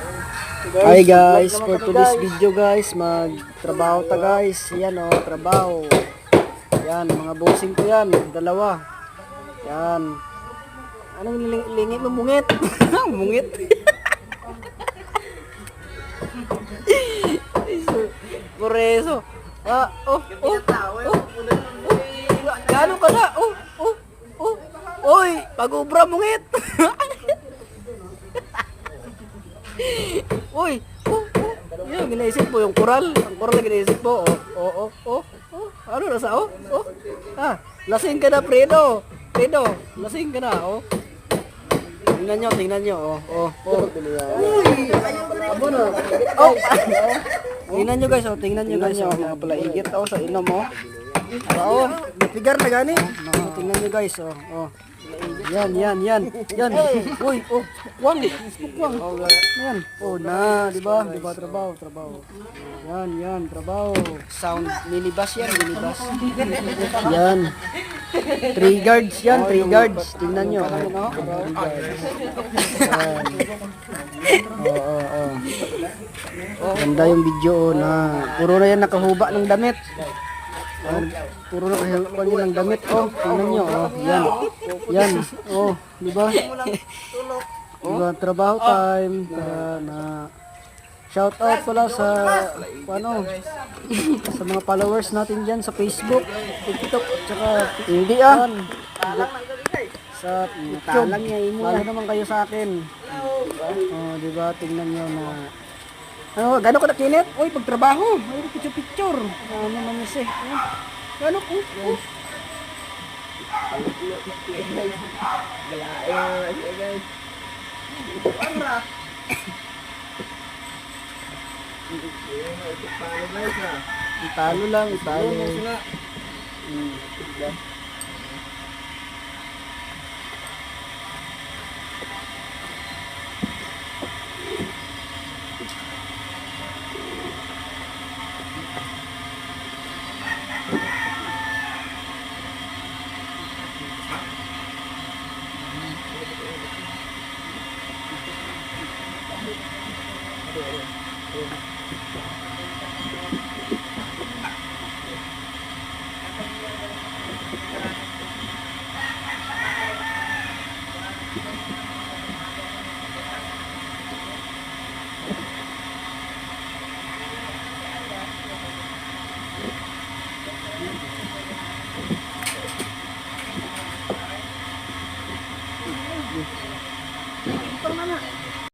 Hi guys, for today's video guys, magtrabaho ta guys. Yan oh, trabaho. Yan, mga bossing ko yan, dalawa. Yan. Anong lingi mo, mungit? Mungit. Poreso. Gano ka na? Oy, pag-ubra mungit. Uy, yun, ginaisip mo yung koral. Ang koral na ginaisip mo. Ano nasa, lasing ka na, Fredo. Fredo, lasing ka na, Tingnan nyo, Uy, abo na. Tingnan nyo guys, tingnan nyo guys, mga palaigit, sa inom, napigar na gani. Tingnan nyo guys, Yan. Uy, wang, Facebook wang. Yan. Di ba? Trabaho. Yan, trabaho. Sound minibus yan, minibus. Yan. 3 guards yan, 3 guards. Tingnan nyo. Ganda yung video na puro na yan nakahuba ng damit. Puro na kahilapan nyo ng damit. Tingnan nyo. Yan. Di ba? Diba, trabaho time. Shout out pala sa sa mga followers natin dyan sa Facebook, TikTok, at saka hindi sa YouTube. Mahal naman kayo sa akin. Diba? Tingnan nyo na gano'n ko nakinit? Uy, pagtrabaho. Uy, picture. Ano naman yun gano'n ko? Italo lang.